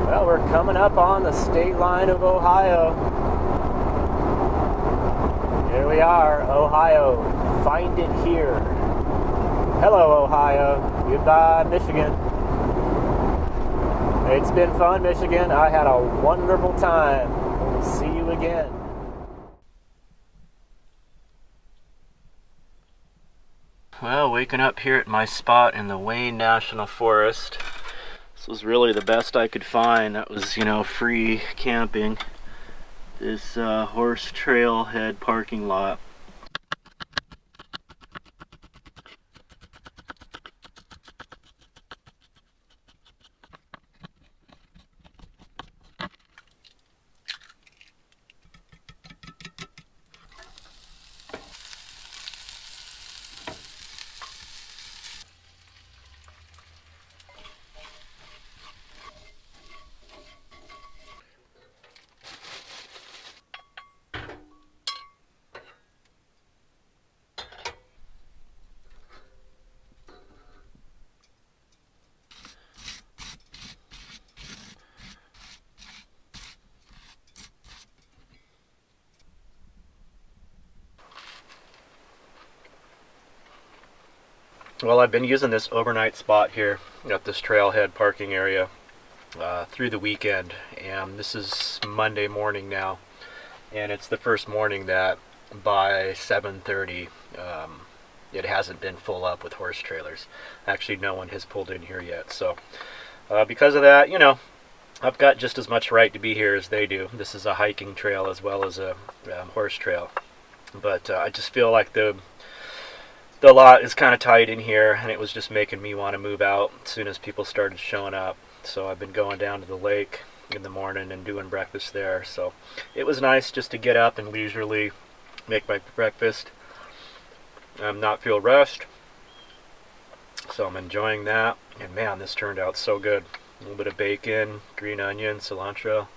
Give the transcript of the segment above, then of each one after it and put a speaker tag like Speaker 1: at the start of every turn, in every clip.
Speaker 1: Well, we're coming up on the state line of Ohio. Here we are, Ohio. Find it here. Hello, Ohio. Goodbye, Michigan. It's been fun, Michigan. I had a wonderful time. We'll see you again. Well, waking up here at my spot in the Wayne National Forest. This was really the best I could find. That was, free camping. This horse trailhead parking lot. Well, I've been using this overnight spot here at this trailhead parking area through the weekend, and this is Monday morning now, and it's the first morning that by 7:30 it hasn't been full up with horse trailers. Actually, no one has pulled in here yet, so because of that, I've got just as much right to be here as they do. This is a hiking trail as well as a horse trail, but I just feel like the lot is kind of tight in here, and it was just making me want to move out as soon as people started showing up. So I've been going down to the lake in the morning and doing breakfast there. So it was nice just to get up and leisurely make my breakfast and not feel rushed. So I'm enjoying that, and man, this turned out so good. A little bit of bacon, green onion, cilantro.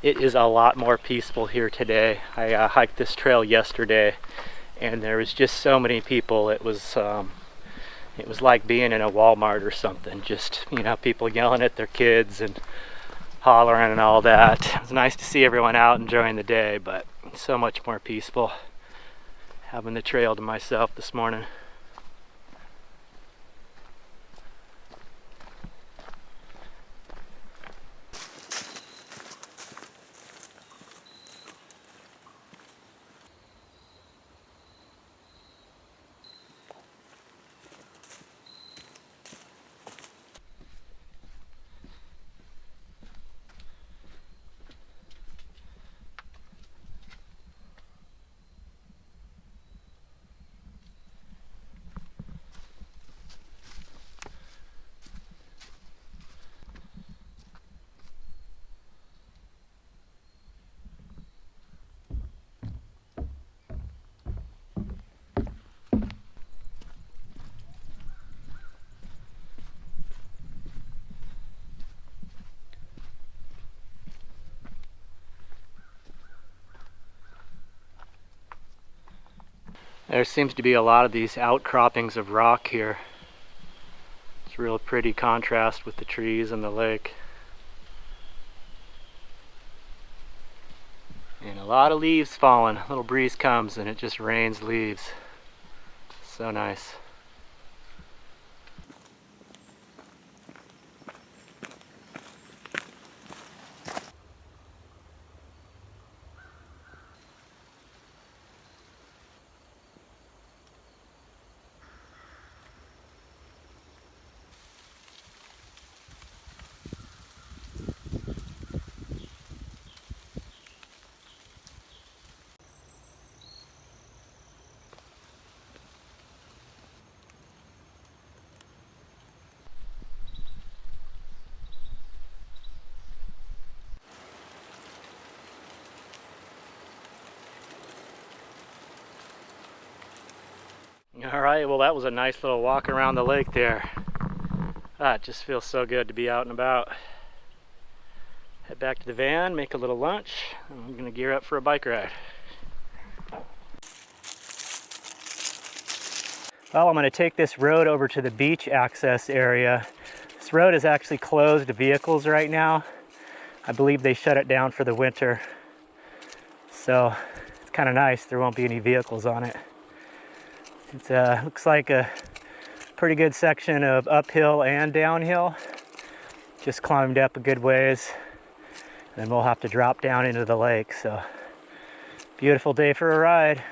Speaker 1: It is a lot more peaceful here today. I hiked this trail yesterday, and there was just so many people. It was like being in a Walmart or something. Just people yelling at their kids and hollering and all that. It was nice to see everyone out enjoying the day, but so much more peaceful having the trail to myself this morning. There seems to be a lot of these outcroppings of rock here. It's a real pretty contrast with the trees and the lake. And a lot of leaves falling. A little breeze comes and it just rains leaves. So nice. Alright, well that was a nice little walk around the lake there. It just feels so good to be out and about. Head back to the van, make a little lunch, and I'm going to gear up for a bike ride.
Speaker 2: Well, I'm going to take this road over to the beach access area. This road is actually closed to vehicles right now. I believe they shut it down for the winter. So it's kind of nice. There won't be any vehicles on it. It looks like a pretty good section of uphill and downhill. Just climbed up a good ways. Then we'll have to drop down into the lake. So beautiful day for a ride.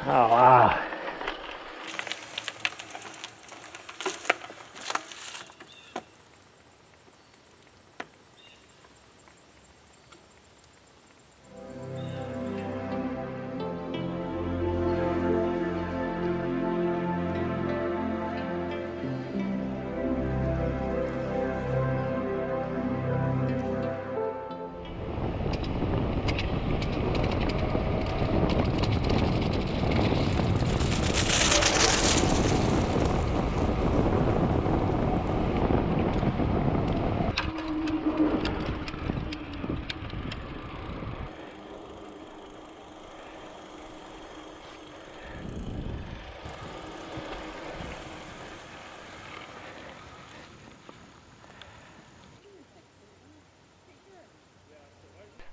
Speaker 2: Oh, wow.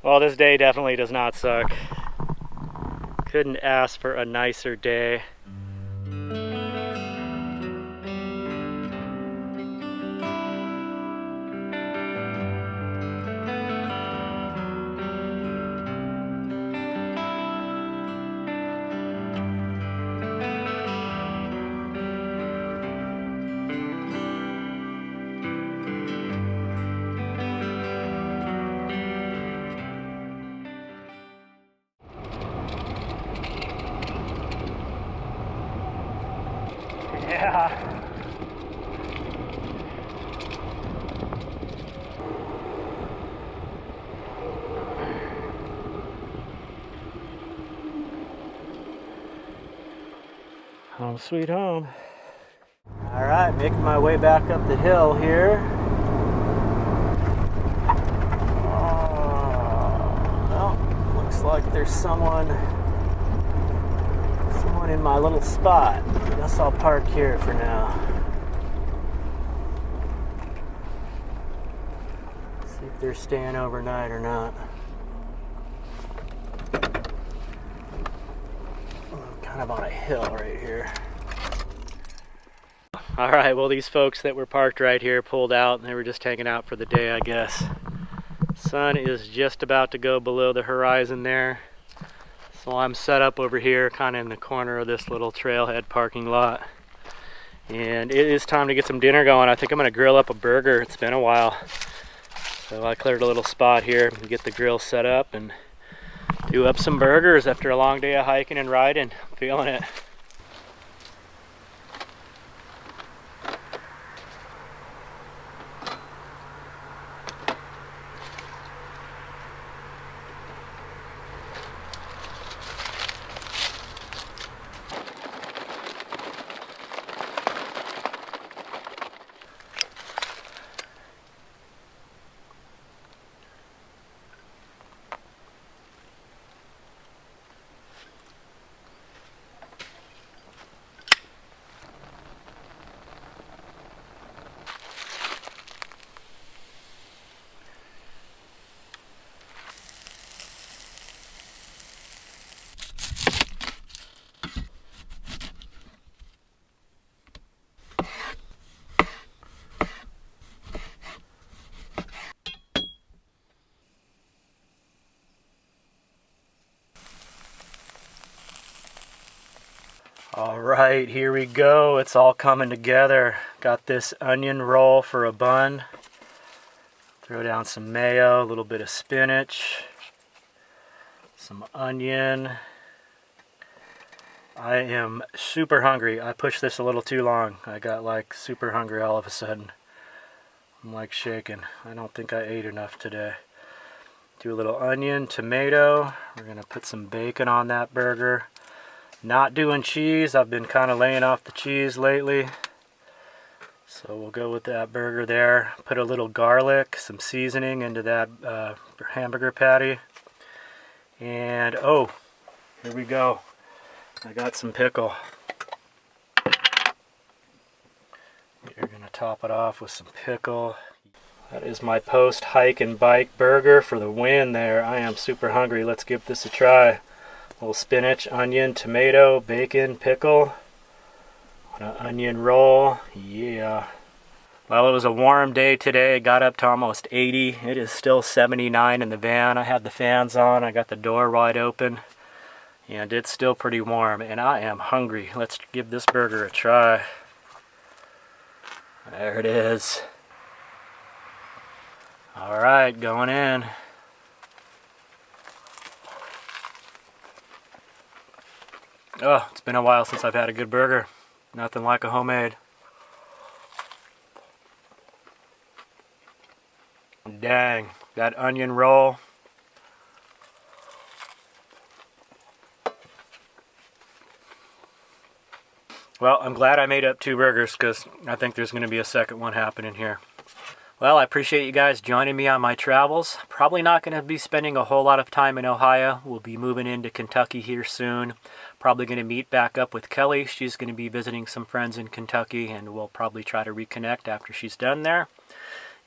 Speaker 2: Well, this day definitely does not suck. Couldn't ask for a nicer day. Yeah. Home sweet home. All right, making my way back up the hill here. Well, looks like there's someone in my little spot. I guess I'll park here for now. See if they're staying overnight or not. I'm kind of on a hill right here. All right, well, these folks that were parked right here pulled out and they were just hanging out for the day, I guess. Sun is just about to go below the horizon there. So I'm set up over here kind of in the corner of this little trailhead parking lot. And it is time to get some dinner going. I think I'm gonna grill up a burger. It's been a while. So I cleared a little spot here and get the grill set up and do up some burgers after a long day of hiking and riding. I'm feeling it. All right, here we go. It's all coming together. Got this onion roll for a bun. Throw down some mayo, a little bit of spinach, some onion. I am super hungry. I pushed this a little too long. I got like super hungry all of a sudden. I'm like shaking. I don't think I ate enough today. Do a little onion, tomato. We're gonna put some bacon on that burger.
Speaker 1: Not doing cheese. I've been kind of laying off the cheese lately. So we'll go with that burger there. Put a little garlic, some seasoning into that hamburger patty. And oh, here we go. I got some pickle. You're going to top it off with some pickle. That is my post hike and bike burger for the win there. I am super hungry. Let's give this a try. A little spinach, onion, tomato, bacon, pickle. An onion roll. Yeah. Well, it was a warm day today. It got up to almost 80. It is still 79 in the van. I had the fans on. I got the door wide open. And it's still pretty warm. And I am hungry. Let's give this burger a try. There it is. All right, going in. Oh, it's been a while since I've had a good burger. Nothing like a homemade. Dang, that onion roll. Well, I'm glad I made up 2 burgers because I think there's going to be a second one happening here. Well, I appreciate you guys joining me on my travels. Probably not going to be spending a whole lot of time in Ohio. We'll be moving into Kentucky here soon. Probably going to meet back up with Kelly. She's going to be visiting some friends in Kentucky, and we'll probably try to reconnect after she's done there.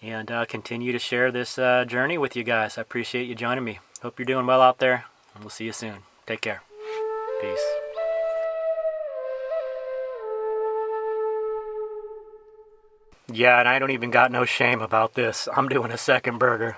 Speaker 1: And continue to share this journey with you guys. I appreciate you joining me. Hope you're doing well out there, and we'll see you soon. Take care. Peace. Yeah, and I don't even got no shame about this. I'm doing a second burger.